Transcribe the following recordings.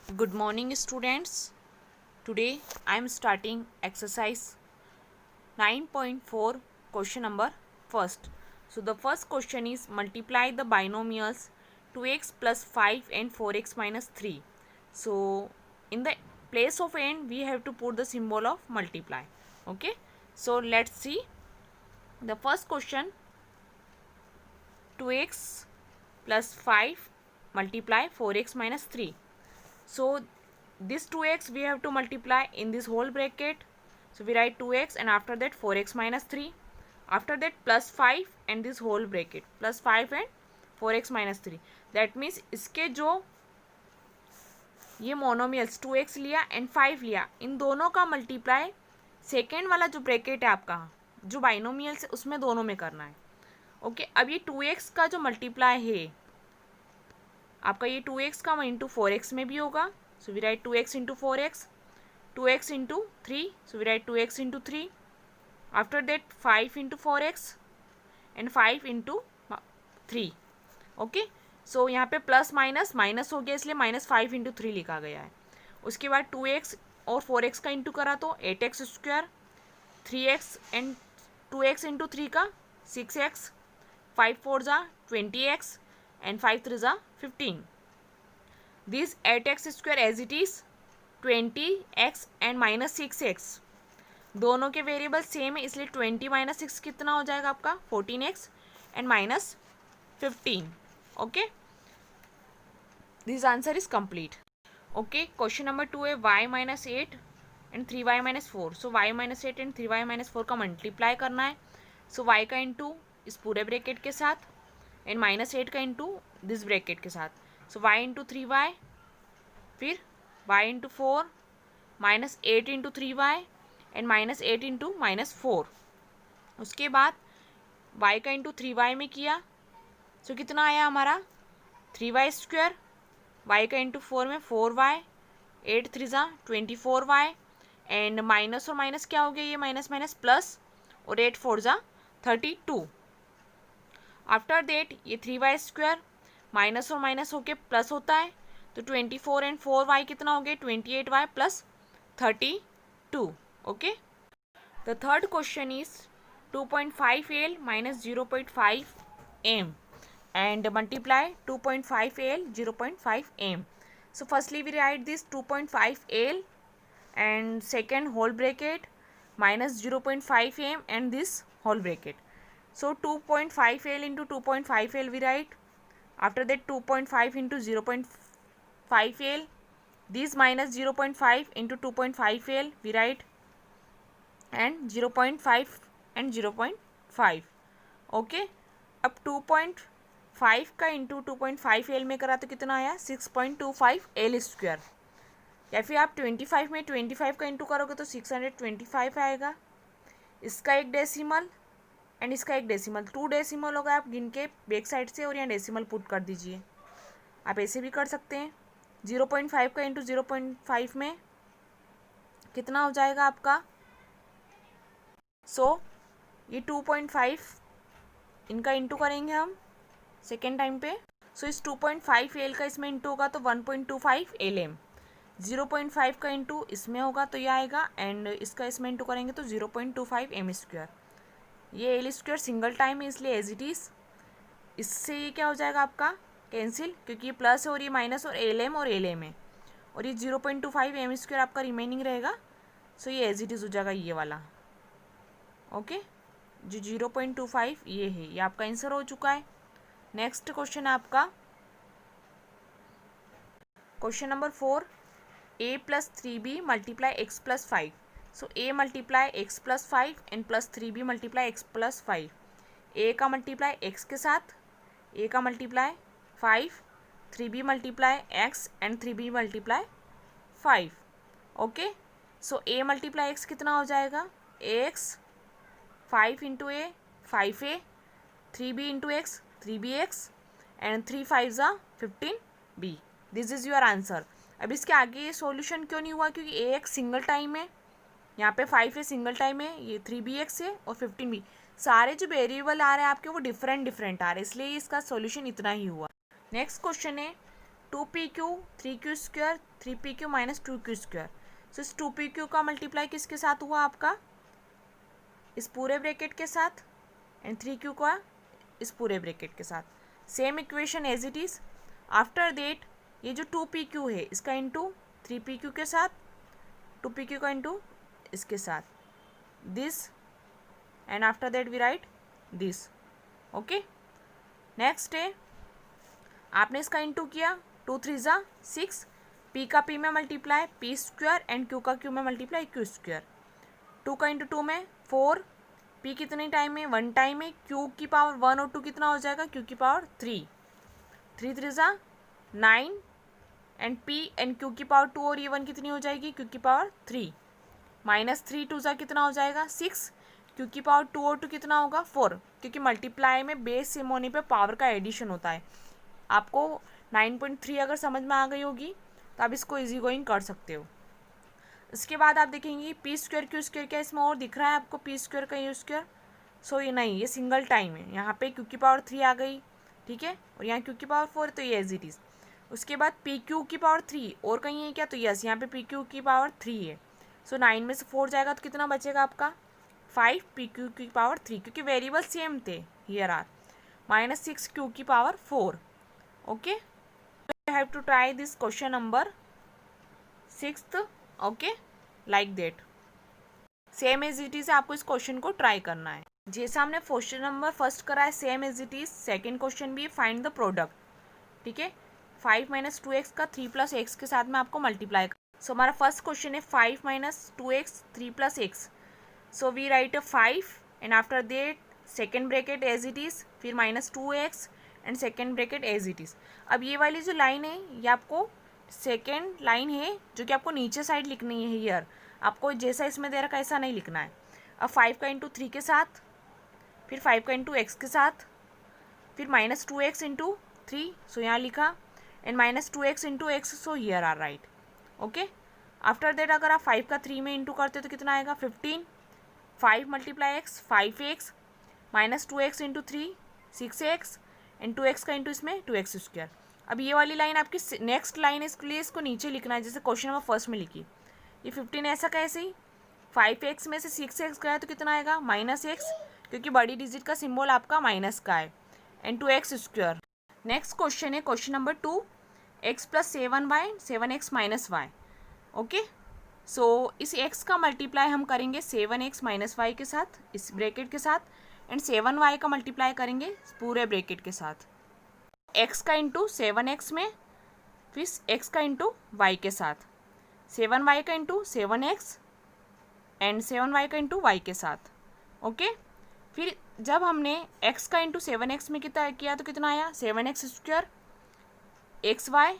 Good morning, students. Today I am starting exercise 9.4, question number first. So the first question is multiply the binomials 2x plus 5 and 4x minus 3. So in the place of n we have to put the symbol of multiply. Okay. So let's see the first question. 2x plus 5 multiply 4x minus 3. So this 2x we have to multiply in this whole bracket. So we write 2x and after that 4x minus 3. After that plus 5 and this whole bracket plus 5 and 4x minus 3. That means इसके जो ये monomials 2x लिया and 5 लिया, इन दोनों का multiply second वाला जो bracket है आपका जो बाइनोमियल्स है उसमें दोनों में करना है. ओके. अब ये 2x का जो मल्टीप्लाई है आपका ये 2x का इंटू 4x में भी होगा. So we write 2x into 4x, 2x into 3, so we write 2x into 3. After that 5 into 4x and 5 into 3. Okay. So यहाँ पे प्लस माइनस माइनस हो गया इसलिए माइनस 5 इंटू 3 लिखा गया है. उसके बाद 2x और 4x का इंटू करा तो 8x square, 3x and 2x into 3 का 6x, 5 4 जा 20x and 5 3 जा 15. This 8x square as it is 20x and minus 6x. दोनों के वेरिएबल सेम है इसलिए 20 माइनस 6 कितना हो जाएगा आपका 14x and minus 15. Okay. This answer is complete. Okay. Question number 2 है y minus 8 and 3y minus 4. So y minus 8 and 3y minus 4 का मल्टीप्लाई करना है. सो y का इंटू इस पूरे ब्रैकेट के साथ एंड माइनस 8 का इंटू दिस ब्रैकेट के साथ. सो y इंटू 3y, फिर y into 4 minus 8 into 3y and minus 8 into minus 4. उसके बाद y का इंटू 3y में किया. सो कितना आया हमारा 3y स्क्वायर. y का इंटू 4 में 4y, 8 3 जा 24y एंड माइनस और माइनस क्या हो गया ये माइनस माइनस प्लस और 8 4 जा 32. आफ्टर देट ये 3y स्क्वायर माइनस और माइनस होके प्लस होता है तो 24 एंड 4y कितना हो गया 28y plus 32. Okay. The third question is 2.5L minus 0.5M and multiply 2.5L 0.5M. So firstly we write this 2.5L and second whole bracket minus 0.5M and this whole bracket. So 2.5L into 2.5L we write. After that 2.5 into 0.5L. This minus 0.5 into 2.5L we write. And 0.5 and 0.5. Okay. अब 2.5 का into 2.5L में करा तो कितना आया 6.25L square. या फिर आप 25 में 25 का इंटू करोगे तो 625 आएगा. इसका एक डेसिमल एंड इसका एक डेसिमल, 2 डेसिमल होगा. आप गिन के बैक साइड से और यहाँ डेसिमल पुट कर दीजिए. आप ऐसे भी कर सकते हैं. 0.5 का इंटू 0.5 में कितना हो जाएगा आपका. सो ये 2.5 इनका इंटू करेंगे हम सेकेंड टाइम पे. सो इस 2.5L का इसमें इंटू होगा तो 1.25LM. 0.5 का इंटू इसमें होगा तो ये आएगा एंड इसका इसमें इंटू करेंगे तो 0.25M स्क्वायर. ये L स्क्वायर सिंगल टाइम है इसलिए एज इट इज़. इससे ये क्या हो जाएगा आपका कैंसिल क्योंकि ये प्लस है और ये माइनस और LM है और ये 0.25M स्क्वायर आपका रिमेनिंग रहेगा. सो ये एज इट इज़ हो जाएगा ये वाला. ओके. जो 0.25 ये है, ये आपका आंसर हो चुका है. नेक्स्ट क्वेश्चन है आपका question number 4. a plus 3b multiply x plus 5. So a multiply x plus 5 and plus 3b multiply x plus 5. a का मल्टीप्लाई x के साथ, a का multiply 5, 3b multiply x and 3b multiply 5. Okay. So a multiply x कितना हो जाएगा ax, 5 into A 5a, 3b into x 3bx and 3 5 जा 15b. This is your answer. अब इसके आगे ये सॉल्यूशन क्यों नहीं हुआ क्योंकि ax सिंगल टाइम है, यहाँ पे 5 है सिंगल टाइम है, ये 3bx है और 15b. सारे जो वेरिएबल आ रहे हैं आपके वो डिफरेंट आ रहे हैं इसलिए इसका सॉल्यूशन इतना ही हुआ. नेक्स्ट क्वेश्चन है 2pq 3q square 3pq minus 2q square. सो इस 2pq का मल्टीप्लाई किसके साथ हुआ आपका, इस पूरे ब्रैकेट के साथ, एंड 3q का इस पूरे ब्रैकेट के साथ। Same equation as it is. After that ये जो 2pq है इसका इंटू 3pq के साथ, 2pq का इंटू इसके साथ, this, and after that we write this. Okay, next है आपने इसका इंटू किया, 2 3 ज़ा 6, पी का पी में multiply P square and Q का क्यू में मल्टीप्लाई क्यू स्क्वायर। 2 का इंटू 2 में 4, पी कितने टाइम में 1 टाइम में, क्यू की पावर 1 और 2 कितना हो जाएगा, क्यू की पावर 3, 3 3 ज़ा 9, एंड पी एंड क्यू की पावर 2 और ये 1 कितनी हो जाएगी, क्यू की पावर 3, माइनस 3 2 ज़ा कितना हो जाएगा 6, क्यू की पावर 2 और 2 कितना होगा 4, क्योंकि मल्टीप्लाई में बेस सेम होने पे पावर का एडिशन होता है। आपको 9.3 अगर समझ में आ गई होगी तो आप इसको इजी गोइंग कर सकते हो। इसके बाद आप देखेंगे पी स्क्वायर क्यू स्क्वायर, क्या इसमें और दिख रहा है आपको पी स्क्वायर का यू स्क्वायर, सो ये नहीं, ये सिंगल टाइम है। यहाँ पे क्यू की पावर 3 आ गई, ठीक है, और यहाँ क्यू की पावर 4 तो ये एज इट इज़। उसके बाद पी क्यू की पावर 3 और कहीं है क्या, तो यस यहाँ पे पी क्यू की पावर 3 है। सो 9 में से 4 जाएगा तो कितना बचेगा आपका 5 पी क्यू की पावर 3, क्योंकि वेरिएबल सेम थे हियर आर, माइनस 6 क्यू की power 4। Okay, you have to try this question number 6th। Okay, like that, same as it is आपको इस क्वेश्चन को ट्राई करना है। जैसा हमने क्वेश्चन नंबर फर्स्ट करा है same as it is second question भी, फाइंड द प्रोडक्ट। ठीक है, 5 माइनस 2x का 3 प्लस एक्स के साथ में आपको मल्टीप्लाई कर। सो हमारा फर्स्ट क्वेश्चन है 5 minus 2x 3 plus X. So we write 5 and after that second bracket as it is, फिर minus 2x and second bracket as it is. अब ये वाली जो लाइन है ये आपको सेकेंड लाइन है जो कि आपको नीचे साइड लिखनी है हियर, आपको जैसा इसमें दे रखा है ऐसा नहीं लिखना है। अब 5 का इंटू 3 के साथ, फिर 5 का इंटू एक्स के साथ, फिर माइनस 2x इंटू 3, सो यहाँ लिखा, and minus 2x into X, so here are right. Okay, after that अगर आप 5 का 3 में इंटू करते तो कितना आएगा 15, 5 multiply x 5x, minus 2x into 3 6x, and 2x का इंटू इसमें 2x स्क्वायर। अब ये वाली लाइन आपकी नेक्स्ट लाइन है, इसके लिए इसको नीचे लिखना है जैसे क्वेश्चन नंबर फर्स्ट में लिखी। ये 15 ऐसा कैसे ही, 5x में से 6x गया तो कितना आएगा माइनस x, क्योंकि बड़ी डिजिट का सिंबल आपका माइनस का है, and 2x square. Next question है question number 2, x plus 7y 7x minus Y. Okay, so इस x का मल्टीप्लाई हम करेंगे 7x माइनस वाई के साथ इस ब्रैकेट के साथ, एंड 7y का मल्टीप्लाई करेंगे पूरे ब्रैकेट के साथ, x का इंटू 7x में, फिर x का इंटू y के साथ, 7y का इंटू 7x एंड 7y का इंटू y के साथ। ओके, फिर जब हमने x का इंटू 7x में कितना किया तो कितना आया 7x स्क्वायर, एक्स वाई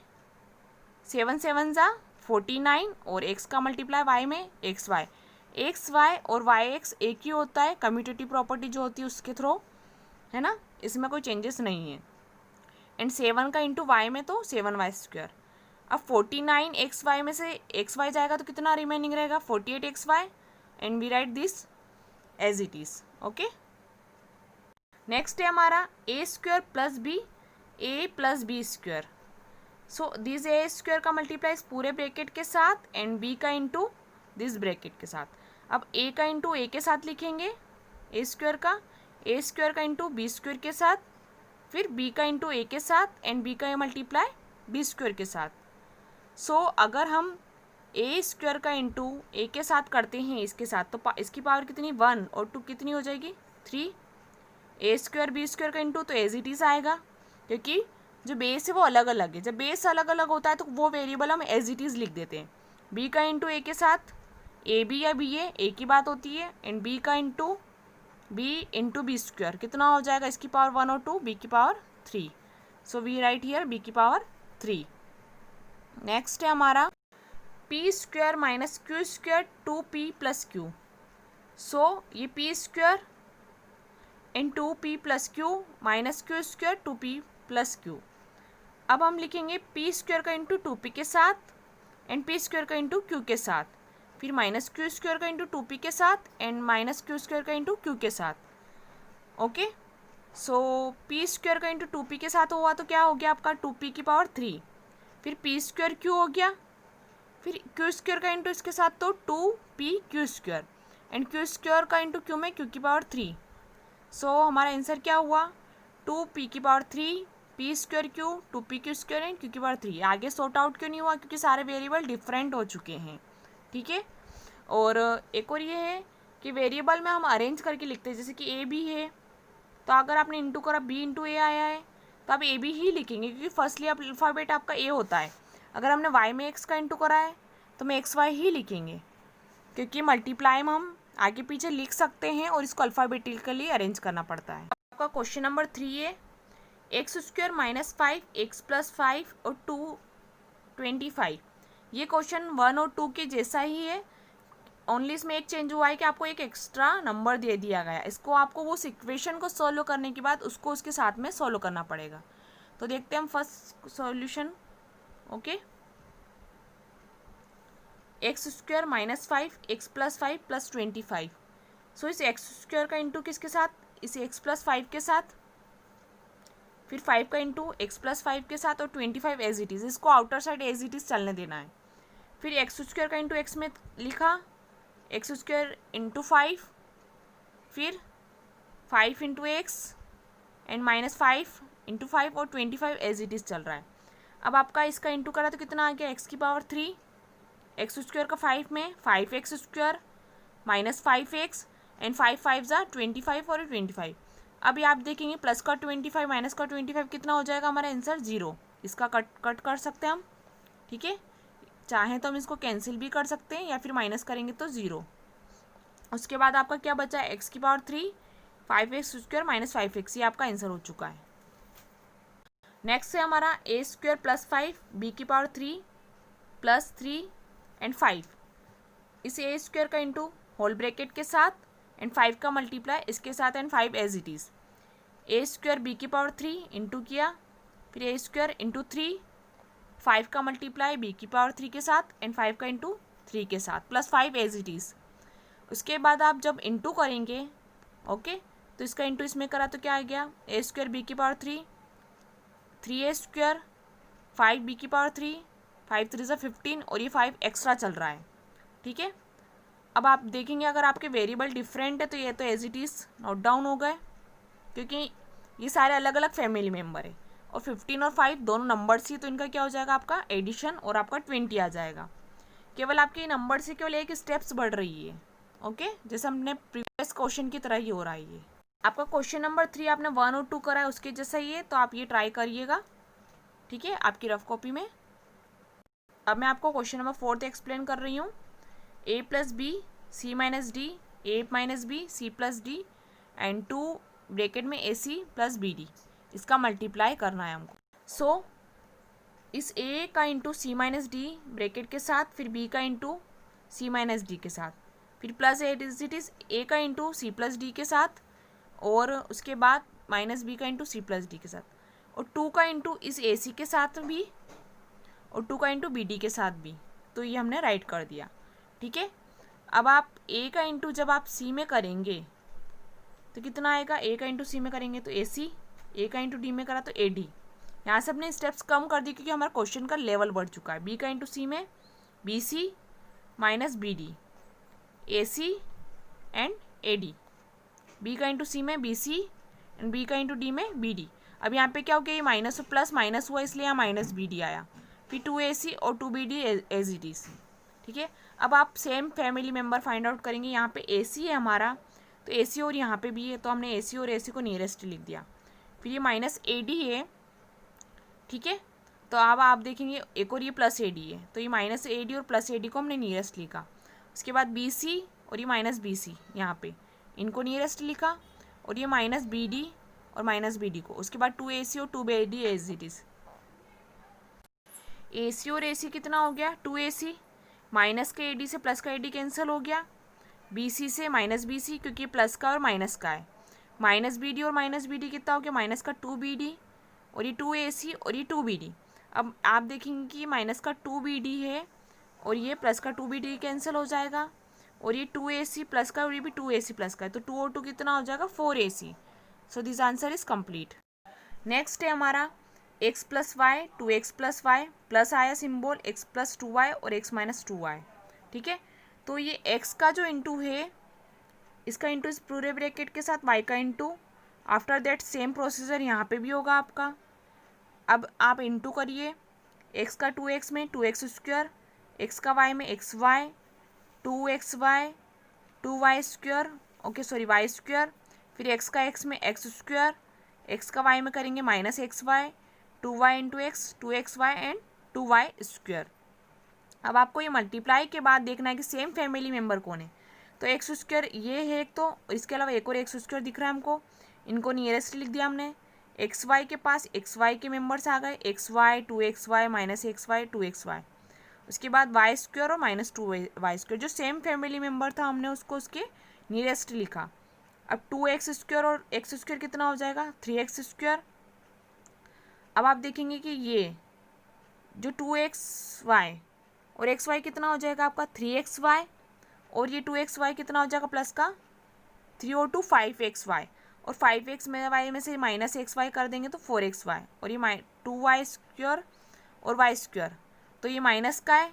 7 7 ज़ा 49, और x का मल्टीप्लाई y में एक्स वाई और वाई एक्स एक ही होता है, कम्यूटेटिव प्रॉपर्टी जो होती है उसके थ्रू, है ना, इसमें कोई चेंजेस नहीं है। एंड 7 का इंटू वाई में तो 7y स्क्वायर। अब 49 एक्स वाई में से एक्स वाई जाएगा तो कितना रिमेनिंग रहेगा 48 X Y, and we write this as it is. Okay, next है हमारा A square plus B, A plus B square. So this A square का मल्टीप्लाई इस पूरे ब्रैकेट के साथ, एंड बी का इंटू दिस ब्रैकेट के साथ। अब ए का इंटू ए के साथ लिखेंगे ए स्क्वायर का इंटू बी स्क्वायर के साथ, फिर बी का इंटू ए के साथ, एंड बी का मल्टीप्लाई बी स्क्वायर के साथ। सो अगर हम ए स्क्वायर का इंटू ए के साथ करते हैं इसके साथ, तो इसकी पावर कितनी 1 और 2 कितनी हो जाएगी 3। ए स्क्वायर बी स्क्वायर का इंटू तो एज इट इज़ आएगा, क्योंकि जो बेस है वो अलग अलग है, जब बेस अलग अलग होता है तो वो वेरिएबल हम एज इट इज़ लिख देते हैं। बी का इंटू ए के साथ ए बी या बी ए एक ही बात होती है, एंड बी का इंटू बी स्क्वायर कितना हो जाएगा, इसकी पावर 1 और 2, बी की power 3। So we write here B की पावर 3। नेक्स्ट है हमारा P square minus Q square 2p plus Q. So ये P square and 2p plus Q minus Q square 2p plus Q. अब हम लिखेंगे P square का into 2p के साथ, एंड पी स्क्वायर का इंटू क्यू के साथ, फिर माइनस क्यू स्क्वायर का इंटू 2p के साथ, एंड माइनस क्यू स्क्वायर का इंटू क्यू के साथ। ओके, सो पी स्क्वायर का इंटू 2p के साथ हुआ तो क्या हो गया आपका 2p की पावर 3, फिर पी स्क्वायर क्यू हो गया, फिर क्यू स्क्वायर का इंटू इसके साथ तो 2p Q square, and Q square का इंटू क्यू में क्यू की पावर 3। सो हमारा आंसर क्या हुआ, 2p की power 3 P square Q 2p Q square and Q की पावर 3। आगे सॉर्ट आउट क्यों नहीं हुआ, क्योंकि सारे वेरिएबल डिफरेंट हो चुके हैं, ठीक है। और एक और ये है कि वेरिएबल में हम अरेंज करके लिखते हैं, जैसे कि ए बी है, तो अगर आपने इंटू करा बी इंटू ए आया है तो आप ए बी ही लिखेंगे, क्योंकि फर्स्टली अल्फ़ाबेट आपका ए होता है। अगर हमने वाई में एक्स का इंटू करा है तो हम एक्स वाई ही लिखेंगे, क्योंकि मल्टीप्लाई में हम आगे पीछे लिख सकते हैं और इसको अल्फ़ाबेटिकली अरेंज करना पड़ता है। आपका क्वेश्चन नंबर 3 है x square minus 5 x plus 5 और 25। ये क्वेश्चन 1 और 2 के जैसा ही है, ओनली इसमें एक चेंज हुआ है कि आपको एक एक्स्ट्रा नंबर दे दिया गया। इसको आपको वो इक्वेशन को सॉल्व करने के बाद उसको उसके साथ में सॉल्व करना पड़ेगा। तो देखते हैं हम first solution. Okay, x square minus 5 x plus 5 plus 25। सो इस एक्स स्क्वायर का इंटू किसके साथ, इस एक्स प्लस 5 के साथ, फिर 5 का इंटू एक्स प्लस 5 के साथ, और 25 एज इट इज़। इसको outer side as it is चलने देना है। फिर एक्स स्क्वायर का इंटू एक्स में लिखा, एक्स स्क्वायर इंटू 5, फिर 5 into X and minus 5 into 5, और 25 एज इट इज़ चल रहा है। अब आपका इसका इंटू करा तो कितना आ गया, एक्स की पावर 3, एक्स स्क्वायर का 5 में 5 X square minus 5 x and 5 5 ज़ा 25 और 25। अभी आप देखेंगे प्लस का 25 माइनस का 25 कितना हो जाएगा, हमारा आंसर 0। इसका कट कर सकते हैं हम, ठीक है। चाहें तो हम इसको कैंसिल भी कर सकते हैं या फिर माइनस करेंगे तो 0। उसके बाद आपका क्या बचा है, एक्स की power 3 5 X square minus 5 X, ये आपका आंसर हो चुका है। नेक्स्ट है हमारा ए स्क्वायर प्लस 5 बी की पावर 3 प्लस 3 एंड 5। इस ए स्क्वायर का इंटू होल ब्रैकेट के साथ एंड 5 का मल्टीप्लाई इसके साथ and 5 as it is. A square B की पावर 3 इंटू किया, फिर ए स्क्वायर इंटू 3, 5 का मल्टीप्लाई बी की पावर 3 के साथ एंड 5 का इंटू 3 के साथ प्लस 5 एज इट इज़। उसके बाद आप जब इंटू करेंगे, ओके, तो इसका इंटू इसमें करा तो क्या आ गया, ए स्क्वायर बी की पावर 3 3 ए स्क्वायर 5 बी की पावर 3 5 3 ज़ा 15, और ये 5 एक्स्ट्रा चल रहा है, ठीक है। अब आप देखेंगे अगर आपके वेरिएबल डिफरेंट है तो ये तो as it is note down हो गए, क्योंकि ये सारे अलग अलग फैमिली मेम्बर है, और 15 और 5 दोनों नंबर्स ही, तो इनका क्या हो जाएगा, आपका एडिशन और आपका 20 आ जाएगा। केवल आपके नंबर से केवल एक स्टेप्स बढ़ रही है, ओके, जैसे हमने प्रीवियस क्वेश्चन की तरह ही हो रहा है ये। आपका क्वेश्चन नंबर 3 आपने 1 और 2 करा है उसके जैसा ही है, तो आप ये ट्राई करिएगा, ठीक है, आपकी रफ कॉपी में। अब मैं आपको क्वेश्चन नंबर 4 एक्सप्लेन कर रही हूँ। A plus B C minus D, A minus B C plus D and 2 bracket में A C plus B D, इसका मल्टीप्लाई करना है हमको। सो इस ए का into C minus D bracket के साथ, फिर बी का इंटू सी माइनस डी के साथ, फिर प्लस इट इज़ ए का इंटू सी प्लस डी के साथ, और उसके बाद माइनस बी का इंटू सी प्लस डी के साथ, और 2 का इंटू इस ए सी के साथ भी, और 2 का इंटू बी डी के साथ भी। तो ये हमने राइट कर दिया, ठीक है। अब आप ए का इंटू जब आप सी में करेंगे तो कितना आएगा, ए का इंटू सी में करेंगे तो ए सी, ए का इंटू डी में करा तो ए डी। यहाँ से अपने स्टेप्स कम कर दी क्योंकि हमारा क्वेश्चन का लेवल बढ़ चुका है। बी का इंटू सी में B C minus B D, A C and A D, B का इंटू सी में बी सी एंड बी का इंटू डी में बी डी। अब यहाँ पे क्या हो गया, ये माइनस और प्लस माइनस हुआ इसलिए यहाँ माइनस बी डी आया, फिर 2 ए सी और 2 B D as it is, ठीक है। अब आप same family member find out करेंगे। यहाँ पे ए सी है हमारा, तो ए सी और यहाँ पे भी है, तो हमने ए सी और ए सी को नियरेस्ट लिख दिया। फिर ये माइनस ए डी है, ठीक है, तो अब आप देखेंगे एक और ये प्लस ए डी है, तो ये माइनस ए डी और प्लस ए डी को हमने नियरेस्ट लिखा। उसके बाद बी सी और ये माइनस बी सी, यहाँ पे इनको नियरेस्ट लिखा, और ये माइनस बी डी और माइनस बी डी को। उसके बाद 2 ए सी और 2 B D as it is. A C और ए सी कितना हो गया, 2 ए सी, माइनस का ए डी से प्लस का ए डी कैंसिल हो गया, बी सी से माइनस बी सी क्योंकि प्लस का और माइनस का है, माइनस बी डी और माइनस बी डी कितना हो गया, माइनस का 2 बी डी, और ये 2 ए सी और ये 2 बी डी। अब आप देखेंगे कि माइनस का 2 बी डी है और ये प्लस का 2 बी डी कैंसिल हो जाएगा, और ये 2 ए सी प्लस का और ये भी 2 ए सी प्लस का है, तो 2 और 2 कितना हो जाएगा, 4 A C. So this answer is complete. Next है हमारा X plus Y 2x plus Y plus आया सिंबल, x प्लस 2y और x माइनस 2y, ठीक है। तो ये x का जो इंटू है, इसका इंटू इस पूरे ब्रैकेट के साथ y का into, after that same procedure यहाँ पे भी होगा आपका। अब आप इंटू करिए, x का 2x में 2x स्क्वायर, x का y में xy, 2xy 2y square, okay sorry y square, फिर x का x में x स्क्वायर, x का y में करेंगे minus xy, 2y into x 2xy and 2y square. अब आपको ये मल्टीप्लाई के बाद देखना है कि सेम फैमिली मेम्बर कौन है। तो एक्स स्क्वायर ये है एक, तो इसके अलावा एक और एक्स स्क्वायर दिख रहा है हमको, इनको नियरेस्ट लिख दिया हमने। एक्स वाई के पास एक्स वाई के मेम्बर्स आ गए, x y 2xy minus XY 2xy। उसके बाद वाई स्क्वायर और माइनस 2y स्क्वायर, जो सेम फैमिली मेम्बर था हमने उसको उसके नियरेस्ट लिखा। अब 2x स्क्वायर और एक्स स्क्वायर कितना हो जाएगा 3x स्क्वायर। अब आप देखेंगे कि ये जो 2xy और xy कितना हो जाएगा आपका 3xy, और ये 2xy कितना हो जाएगा प्लस का 3 और 2 5xy, और 5x में y में से माइनस xy कर देंगे तो 4xy, और ये 2y स्क्वायर और y स्क्वायर, तो ये माइनस का है,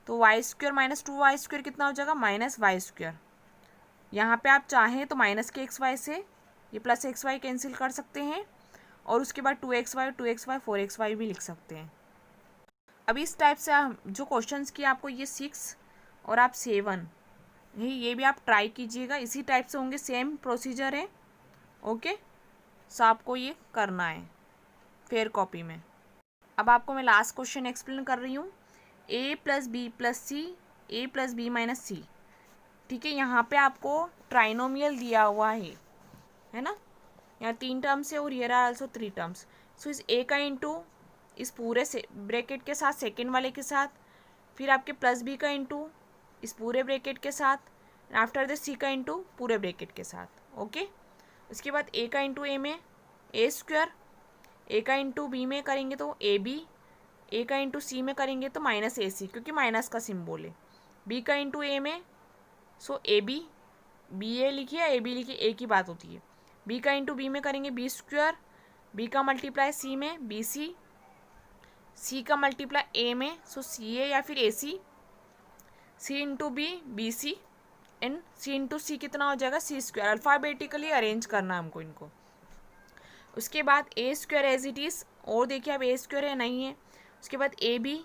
तो y square minus 2y square कितना हो जाएगा माइनस y स्क्वायर। यहाँ पे आप चाहें तो माइनस के xy से ये प्लस xy कैंसिल कर सकते हैं, और उसके बाद 2xy 2xy 4xy भी लिख सकते हैं। अभी इस टाइप से जो क्वेश्चंस किए आपको ये 6 और आप 7 ये भी आप ट्राई कीजिएगा, इसी टाइप से होंगे, सेम प्रोसीजर है, ओके। सो आपको ये करना है फेयर कॉपी में। अब आपको मैं लास्ट क्वेश्चन एक्सप्लेन कर रही हूँ, a plus B plus C, A plus B minus C, ठीक है। यहाँ पे आपको ट्राइनोमियल दिया हुआ है ना, यहाँ 3 टर्म्स है और हियर आर आल्सो 3 टर्म्स। सो इस a का इंटू इस पूरे से ब्रैकेट के साथ सेकेंड वाले के साथ, फिर आपके प्लस बी का इंटू इस पूरे ब्रैकेट के साथ, आफ्टर द सी का इंटू पूरे ब्रैकेट के साथ, ओके। उसके बाद ए का इंटू ए में ए स्क्वायर, ए का इंटू बी में करेंगे तो ए बी, ए का इंटू सी में करेंगे तो माइनस ए सी, क्योंकि माइनस का सिम्बोल है। बी का इंटू ए में सो ए बी, बी ए लिखिए ए बी लिखिए, ए की बात होती है। बी का इंटू बी में करेंगे बी स्क्वायर, बी का मल्टीप्लाई सी में बी सी, सी का मल्टीप्लाई ए में सो सी ए या फिर A C, C into B B C, and C into C कितना हो जाएगा सी स्क्वायर। अल्फ़ाबेटिकली अरेंज करना है हमको इनको। उसके बाद ए स्क्वायर एज इट इज़, और देखिए अब ए स्क्वायर है नहीं है। उसके बाद A B,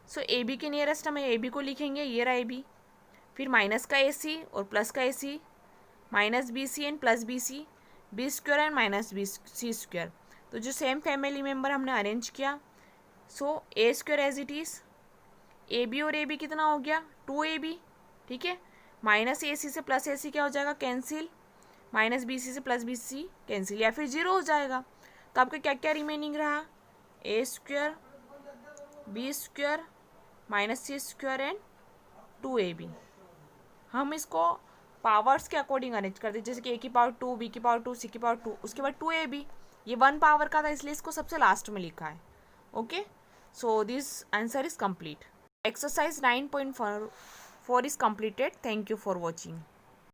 so A B के नियरेस्ट हम ए बी को लिखेंगे, ये रहा ए बी, फिर माइनस का ए सी और प्लस का A C, minus B C and plus B C, B square and minus B C square. तो जो सेम फैमिली मेम्बर हमने अरेंज किया, so A square as it is, A B और A B कितना हो गया 2ab, ठीक है। माइनस ए सी से प्लस ए सी क्या हो जाएगा कैंसिल, माइनस बी सी से प्लस बी सी कैंसिल, या फिर 0 हो जाएगा। तो आपका क्या क्या रिमेनिंग रहा, A square B square minus C square and 2ab। हम इसको पावर्स के अकॉर्डिंग अरेंज करते हैं, जैसे कि ए की पावर 2, बी की पावर 2, सी की पावर 2, उसके बाद 2ab। ये 1 पावर का था इसलिए इसको सबसे लास्ट में लिखा है, okay. So this answer is complete. Exercise 9.4 is completed. Thank you for watching.